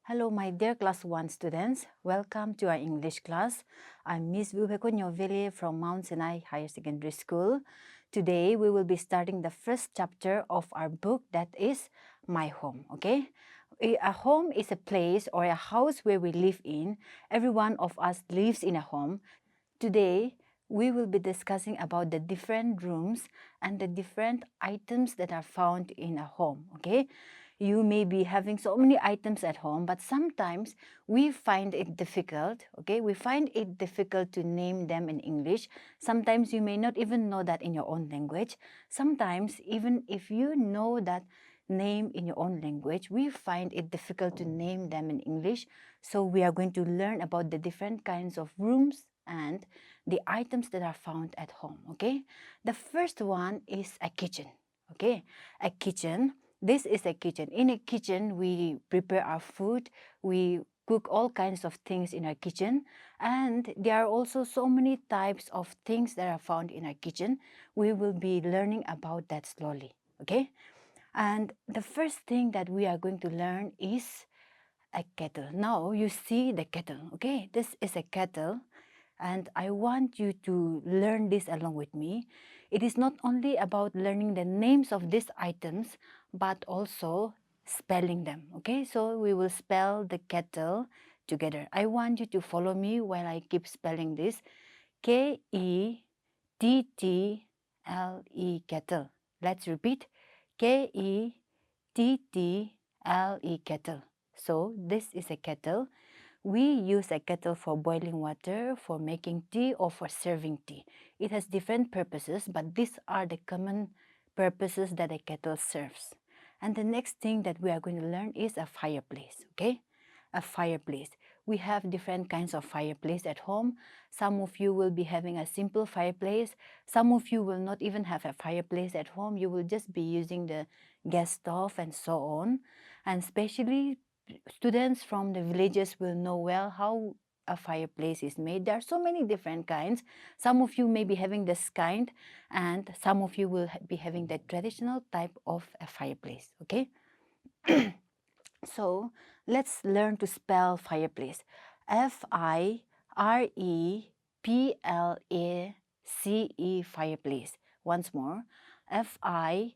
Hello, my dear Class 1 students. Welcome to our English class. I'm Miss Vubeko Nyovele from Mount Sinai Higher Secondary School. Today, we will be starting the first chapter of our book, that is My Home, okay? A home is a place or a house where we live in. Every one of us lives in a home. Today, we will be discussing about the different rooms and the different items that are found in a home, okay? You may be having so many items at home, but sometimes we find it difficult, okay? We find it difficult to name them in English. Sometimes you may not even know that in your own language. Sometimes, even if you know that name in your own language, we find it difficult to name them in English. So we are going to learn about the different kinds of rooms and the items that are found at home, okay? The first one is a kitchen, okay? A kitchen. This is a kitchen. In a kitchen, we prepare our food, we cook all kinds of things in our kitchen, and there are also so many types of things that are found in our kitchen. We will be learning about that slowly, okay? And the first thing that we are going to learn is a kettle. Now you see the kettle, okay? This is a kettle, and I want you to learn this along with me. It is not only about learning the names of these items, but also spelling them, okay? So we will spell the kettle together. I want you to follow me while I keep spelling this. Kettle, kettle. Let's repeat. Kettle, kettle. So this is a kettle. We use a kettle for boiling water, for making tea, or for serving tea. It has different purposes, but these are the common purposes that a kettle serves. And the next thing that we are going to learn is a fireplace, okay? A fireplace. We have different kinds of fireplace at home. Some of you will be having a simple fireplace. Some of you will not even have a fireplace at home. You will just be using the gas stove and so on. And especially students from the villages will know well how a fireplace is made. There are so many different kinds. Some of you may be having this kind, and some of you will be having the traditional type of a fireplace, okay? So let's learn to spell fireplace. Fireplace, fireplace. Once more, fireplace,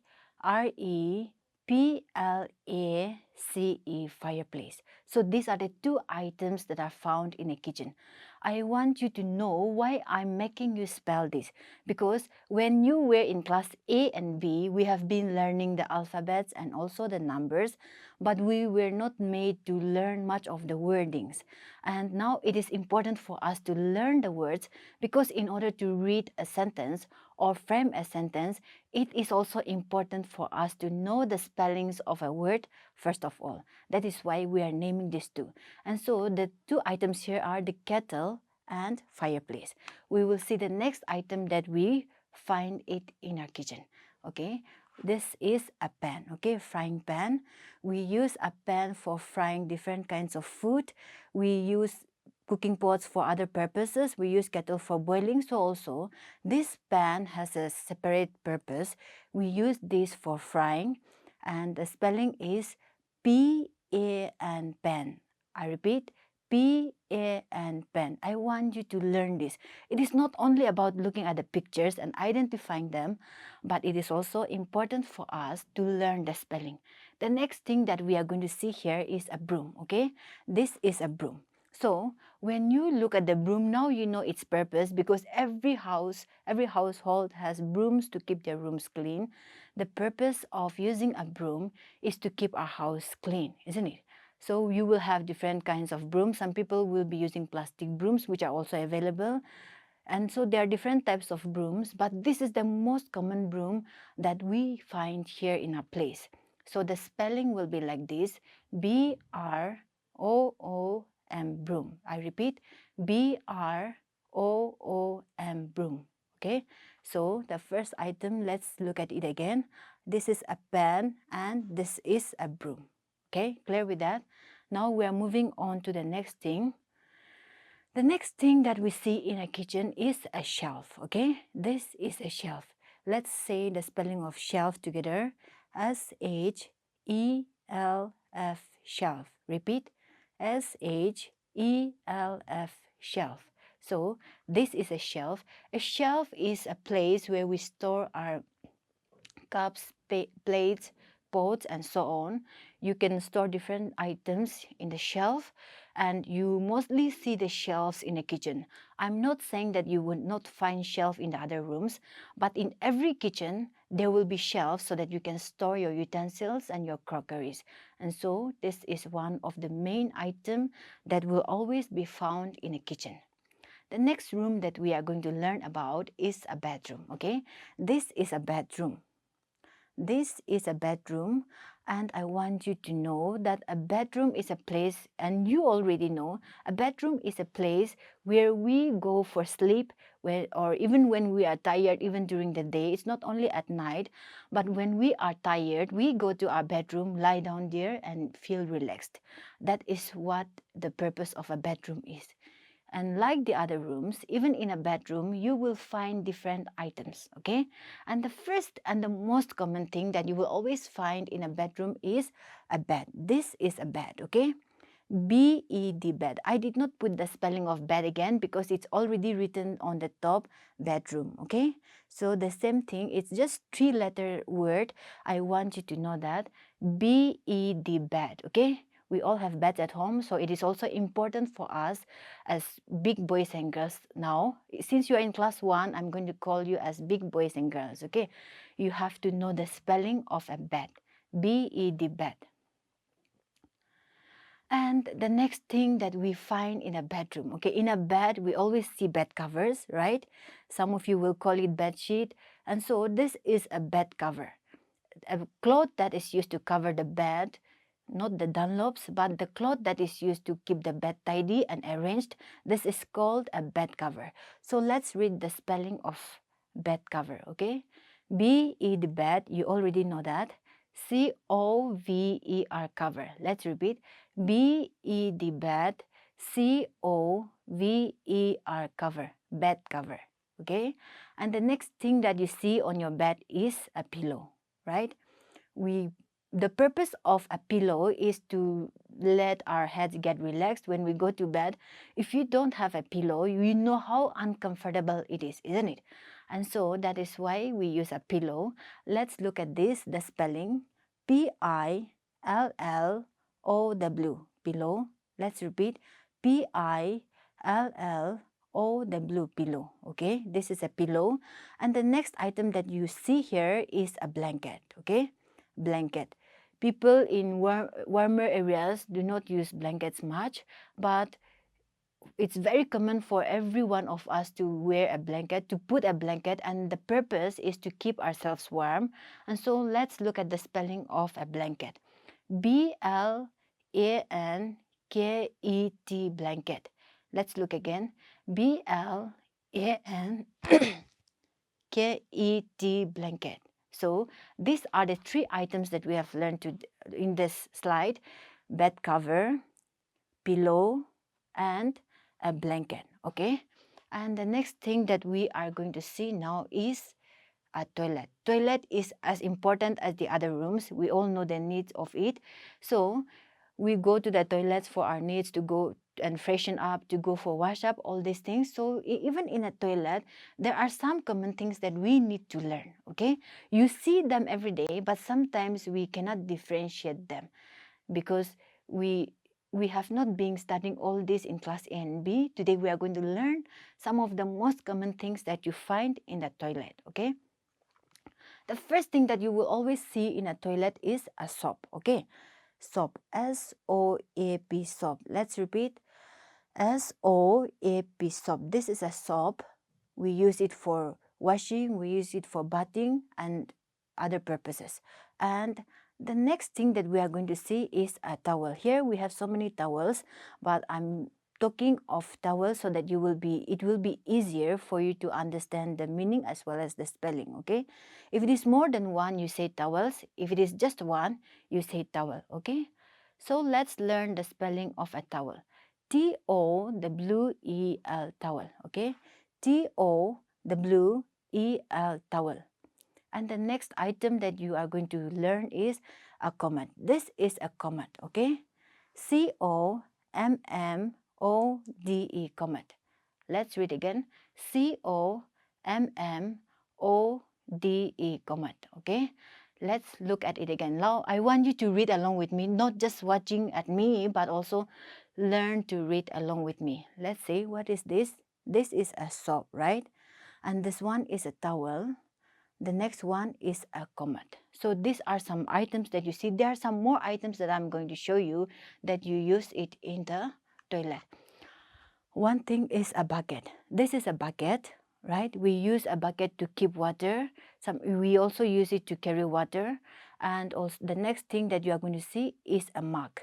fireplace. So these are the two items that are found in a kitchen. I want you to know why I'm making you spell this, because when you were in class A and B, we have been learning the alphabets and also the numbers, but we were not made to learn much of the wordings. And now it is important for us to learn the words, because in order to read a sentence or frame a sentence, it is also important for us to know the spellings of a word first of all. That is why we are naming these two. And so the two items here are the kettle and fireplace. We will see the next item that we find it in our kitchen, okay? This is a pan, okay, frying pan. We use a pan for frying different kinds of food. We use cooking pots for other purposes. We use kettle for boiling. So also, this pan has a separate purpose. We use this for frying, and the spelling is P-A and pan. I repeat, P-A and pen. I want you to learn this. It is not only about looking at the pictures and identifying them, but it is also important for us to learn the spelling. The next thing that we are going to see here is a broom, okay? This is a broom. So when you look at the broom, now you know its purpose, because every household has brooms to keep their rooms clean. The purpose of using a broom is to keep our house clean, isn't it? So you will have different kinds of brooms. Some people will be using plastic brooms, which are also available. And so there are different types of brooms, but this is the most common broom that we find here in our place. So the spelling will be like this: B-R-O-O-M, broom. I repeat, B-R-O-O-M, broom. Okay, so the first item, let's look at it again. This is a pan and this is a broom. Okay, clear with that? Now we are moving on to the next thing. The next thing that we see in a kitchen is a shelf, okay? This is a shelf. Let's say the spelling of shelf together. S-H-E-L-F, shelf. Repeat. S-H-E-L-F, shelf. So this is a shelf. A shelf is a place where we store our cups, plates, pots, and so on. You can store different items in the shelf, and you mostly see the shelves in the kitchen. I'm not saying that you would not find shelf in the other rooms, but in every kitchen there will be shelves so that you can store your utensils and your crockeries. And so this is one of the main items that will always be found in a kitchen. The next room that we are going to learn about is a bedroom, okay? This is a bedroom. This is a bedroom, and I want you to know that a bedroom is a place, and you already know, a bedroom is a place where we go for sleep, or even when we are tired, even during the day. It's not only at night, but when we are tired, we go to our bedroom, lie down there, and feel relaxed. That is what the purpose of a bedroom is. And like the other rooms, even in a bedroom, you will find different items, okay? And the first and the most common thing that you will always find in a bedroom is a bed. This is a bed, okay? B-E-D, bed. I did not put the spelling of bed again because it's already written on the top, bedroom, okay? So the same thing, it's just three-letter word. I want you to know that. B-E-D, bed, okay? We all have beds at home, so it is also important for us as big boys and girls now. Since you are in class 1, I'm going to call you as big boys and girls, okay? You have to know the spelling of a bed. B-E-D, bed. And the next thing that we find in a bedroom, okay, in a bed, we always see bed covers, right? Some of you will call it bed sheet. And so this is a bed cover, a cloth that is used to cover the bed, not the Dunlops, but the cloth that is used to keep the bed tidy and arranged. This is called a bed cover. So let's read the spelling of bed cover, okay? B-E, the bed, you already know that. C-O-V-E-R, cover. Let's repeat. B-E, the bed, C-O-V-E-R, cover, bed cover, okay? And the next thing that you see on your bed is a pillow, right? The purpose of a pillow is to let our heads get relaxed when we go to bed. If you don't have a pillow, you know how uncomfortable it is, isn't it? And so that is why we use a pillow. Let's look at this, the spelling. P-I-L-L-O-W, pillow. Let's repeat. P-I-L-L-O-W, pillow. Okay, this is a pillow. And the next item that you see here is a blanket. Okay, blanket. People in warmer areas do not use blankets much, but it's very common for every one of us to wear a blanket, to put a blanket, and the purpose is to keep ourselves warm. And so let's look at the spelling of a blanket. B-L-A-N-K-E-T, blanket. Let's look again. B-L-A-N-K-E-T, blanket. So these are the three items that we have learned in this slide: bed cover, pillow, and a blanket, okay? And the next thing that we are going to see now is a toilet. Toilet is as important as the other rooms. We all know the needs of it. So we go to the toilets for our needs, to go and freshen up, to go for wash up, all these things. So even in a toilet, there are some common things that we need to learn, okay? You see them every day, but sometimes we cannot differentiate them because we have not been studying all this in class A and B. Today we are going to learn some of the most common things that you find in the toilet, okay? The first thing that you will always see in a toilet is a soap, okay? Soap, S-O-A-P, soap. Let's repeat. S-O-A-P, soap. This is a soap. We use it for washing, we use it for bathing, and other purposes. And the next thing that we are going to see is a towel. Here we have so many towels, but I'm talking of towels so that it will be easier for you to understand the meaning as well as the spelling, okay? If it is more than one, you say towels. If it is just one, you say towel, okay? So let's learn the spelling of a towel. T-O-W-E-L, towel, okay? T-O-W-E-L, towel. And the next item that you are going to learn is a commode. This is a commode, okay? C-O-M-M-O-D-E, commode. Let's read again. commode. Okay, let's look at it again. Now I want you to read along with me, not just watching at me, but also learn to read along with me. Let's see, what is this? This is a soap, right? And this one is a towel. The next one is a commode. So these are some items that you see. There are some more items that I'm going to show you that you use it in the toilet. One thing is a bucket. This is a bucket, right? We use a bucket to keep water. We also use it to carry water. And also the next thing that you are going to see is a mug.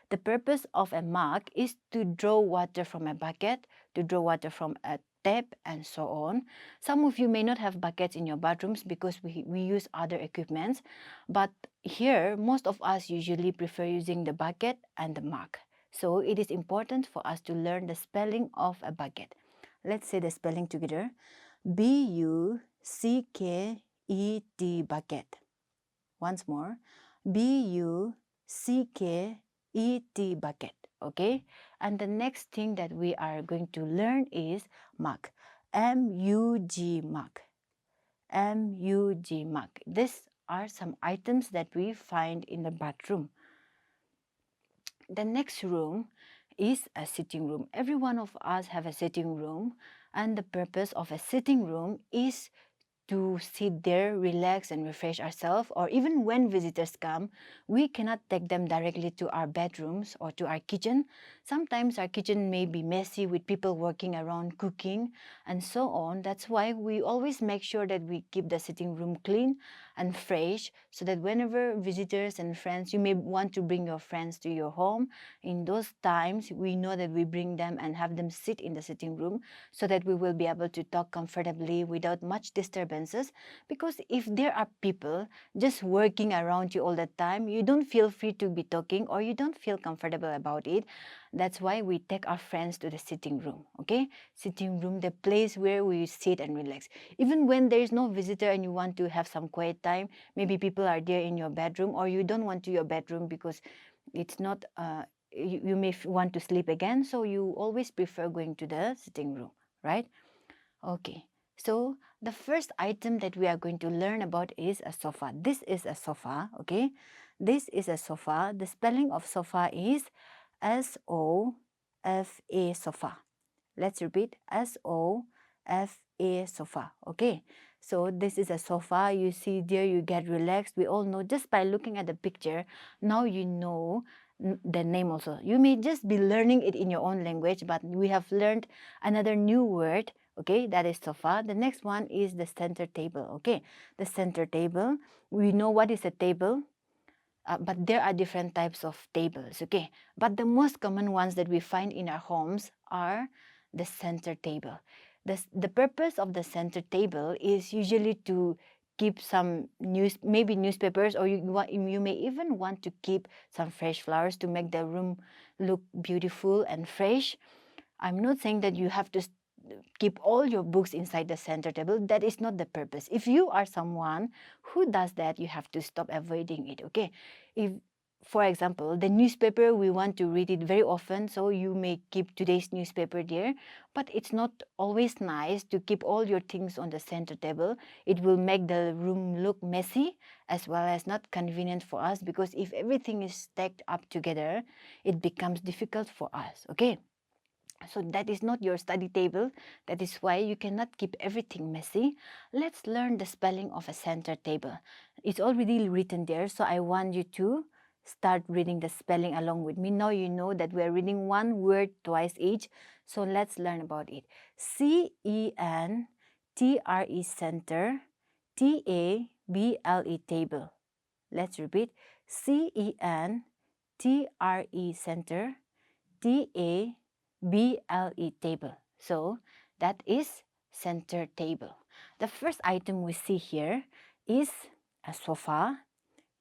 The purpose of a mug is to draw water from a bucket, to draw water from a tap, and so on. Some of you may not have buckets in your bathrooms because we use other equipments, but here most of us usually prefer using the bucket and the mug. So it is important for us to learn the spelling of a bucket. Let's say the spelling together. B-U-C-K-E-T, bucket. Once more. B-U-C-K-E-T, bucket. Okay? And the next thing that we are going to learn is mug. M-U-G, mug. M-U-G, mug. These are some items that we find in the bathroom. The next room is a sitting room. Every one of us have a sitting room, and the purpose of a sitting room is to sit there, relax and refresh ourselves, or even when visitors come, we cannot take them directly to our bedrooms or to our kitchen. Sometimes our kitchen may be messy with people working around cooking and so on. That's why we always make sure that we keep the sitting room clean and fresh, so that whenever visitors and friends, you may want to bring your friends to your home, in those times we know that we bring them and have them sit in the sitting room so that we will be able to talk comfortably without much disturbances. Because if there are people just working around you all the time, you don't feel free to be talking, or you don't feel comfortable about it. That's why we take our friends to the sitting room. Okay, sitting room, the place where we sit and relax. Even when there is no visitor and you want to have some quiet time, maybe people are there in your bedroom, or you don't want to your bedroom because it's not you may want to sleep again, so you always prefer going to the sitting room, right? Okay, so the first item that we are going to learn about is a sofa. This is a sofa. Okay, this is a sofa. The spelling of sofa is S-O-F-A, sofa. Let's repeat, S-O-F-A, sofa. Okay, so this is a sofa. You see there, you get relaxed. We all know just by looking at the picture. Now you know the name also. You may just be learning it in your own language, but we have learned another new word. Okay, that is sofa. The next one is the center table. Okay, the center table. We know what is a table. But there are different types of tables, okay? But the most common ones that we find in our homes are the center table. The purpose of the center table is usually to keep some maybe newspapers, or you may even want to keep some fresh flowers to make the room look beautiful and fresh. I'm not saying that you have to keep all your books inside the center table. That is not the purpose. If you are someone who does that, you have to stop avoiding it, okay? If, for example, the newspaper, we want to read it very often, so you may keep today's newspaper there, but it's not always nice to keep all your things on the center table. It will make the room look messy, as well as not convenient for us, because if everything is stacked up together, it becomes difficult for us, okay? So that is not your study table. That is why you cannot keep everything messy. Let's learn the spelling of a center table. It's already written there, so I want you to start reading the spelling along with me. Now you know that we are reading one word twice each, so let's learn about it. C-E-N-T-R-E, center. T-A-B-L-E, table. Let's repeat. C-E-N-T-R-E, center. T-A-B-L-E, table. So that is center table. The first item we see here is a sofa.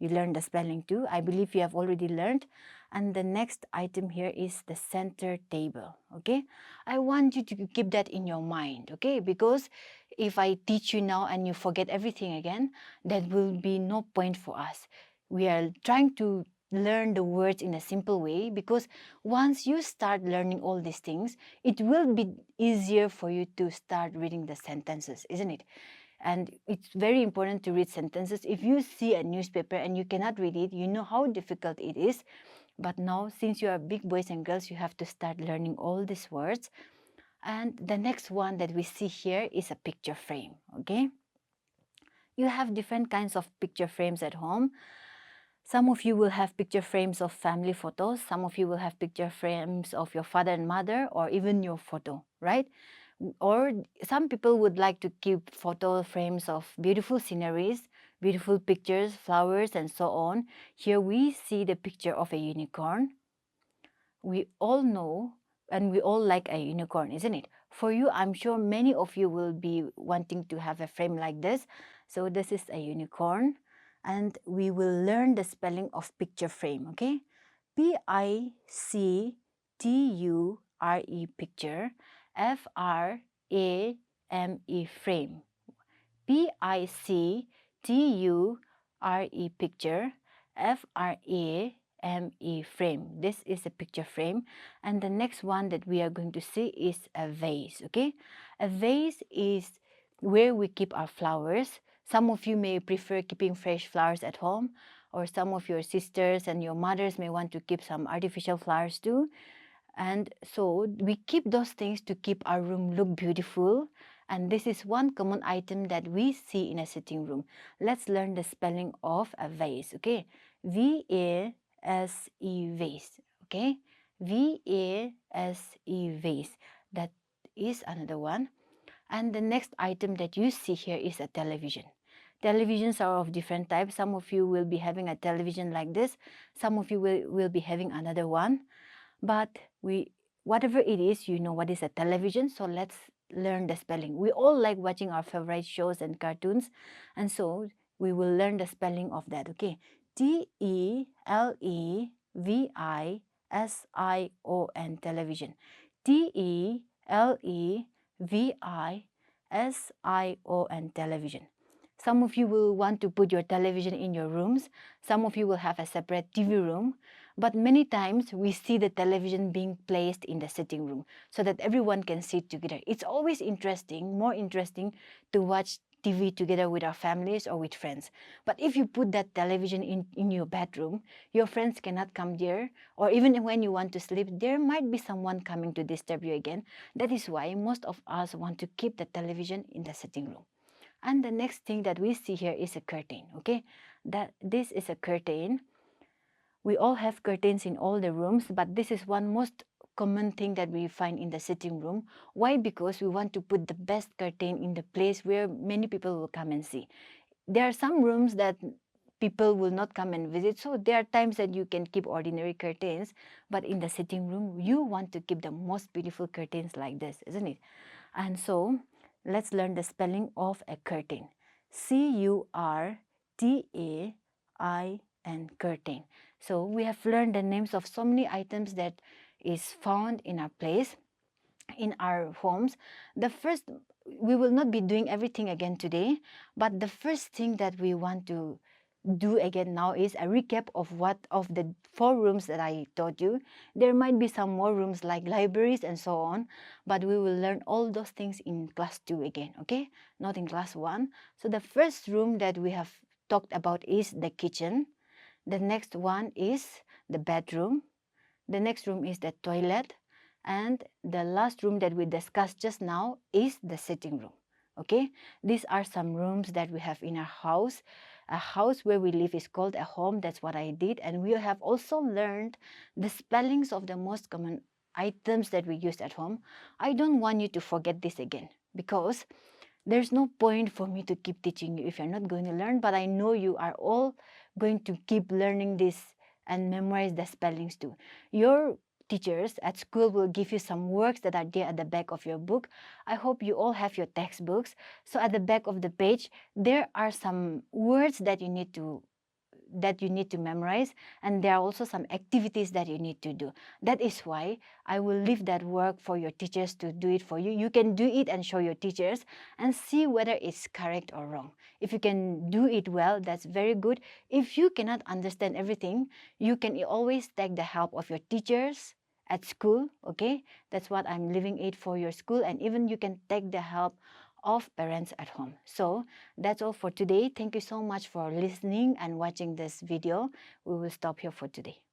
You learned the spelling too. I believe you have already learned. And the next item here is the center table. Okay, I want you to keep that in your mind. Okay, because if I teach you now and you forget everything again, that will be no point for us. We are trying to learn the words in a simple way, because once you start learning all these things, it will be easier for you to start reading the sentences, isn't it? And it's very important to read sentences. If you see a newspaper and you cannot read it, you know how difficult it is. But now, since you are big boys and girls, you have to start learning all these words. And the next one that we see here is a picture frame, okay? You have different kinds of picture frames at home. Some of you will have picture frames of family photos. Some of you will have picture frames of your father and mother, or even your photo, right? Or some people would like to keep photo frames of beautiful sceneries, beautiful pictures, flowers, and so on. Here we see the picture of a unicorn. We all know and we all like a unicorn, isn't it? For you, I'm sure many of you will be wanting to have a frame like this. So this is a unicorn, and we will learn the spelling of picture frame, okay? Picture, picture, Frame, frame. Picture, frame. This is a picture frame. And the next one that we are going to see is a vase, okay? A vase is where we keep our flowers. Some of you may prefer keeping fresh flowers at home, or some of your sisters and your mothers may want to keep some artificial flowers too. And so we keep those things to keep our room look beautiful. And this is one common item that we see in a sitting room. Let's learn the spelling of a vase, okay? Vase, vase, okay? Vase. That is another one. And the next item that you see here is a television. Televisions are of different types. Some of you will be having a television like this. Some of you will be having another one. But whatever it is, you know what is a television. So let's learn the spelling. We all like watching our favorite shows and cartoons. And so we will learn the spelling of that, okay? Television. Television. Television. Some of you will want to put your television in your rooms. Some of you will have a separate TV room. But many times we see the television being placed in the sitting room so that everyone can sit together. It's always interesting, more interesting to watch TV together with our families or with friends. But if you put that television in your bedroom, your friends cannot come there, or even when you want to sleep, there might be someone coming to disturb you again. That is why most of us want to keep the television in the sitting room. And the next thing that we see here is a curtain, okay? This is a curtain. We all have curtains in all the rooms, but this is one most common thing that we find in the sitting room. Why? Because we want to put the best curtain in the place where many people will come and see. There are some rooms that people will not come and visit, so there are times that you can keep ordinary curtains, but in the sitting room, you want to keep the most beautiful curtains like this, isn't it? And so, let's learn the spelling of a curtain. Curtain. Curtain. So we have learned the names of so many items that is found in our place, in our homes. We will not be doing everything again today, but the first thing that we want to do again now is a recap of the 4 rooms that I taught you. There might be some more rooms like libraries and so on, but we will learn all those things in class 2 again, okay? Not in class 1. So the first room that we have talked about is the kitchen. The next one is the bedroom. The next room is the toilet. And the last room that we discussed just now is the sitting room. Okay, these are some rooms that we have in our house. A house where we live is called a home. That's what I did. And we have also learned the spellings of the most common items that we use at home. I don't want you to forget this again, because there's no point for me to keep teaching you if you're not going to learn, but I know you are all going to keep learning this and memorize the spellings too. Your teachers at school will give you some works that are there at the back of your book. I hope you all have your textbooks. So at the back of the page, there are some words that you need to that you need to memorize, and there are also some activities that you need to do. That is why I will leave that work for your teachers to do it for you. You can do it and show your teachers and see whether it's correct or wrong. If you can do it well, that's very good. If you cannot understand everything, you can always take the help of your teachers at school, okay? That's what I'm leaving it for your school, and even you can take the help of parents at home. So that's all for today. Thank you so much for listening and watching this video. We will stop here for today.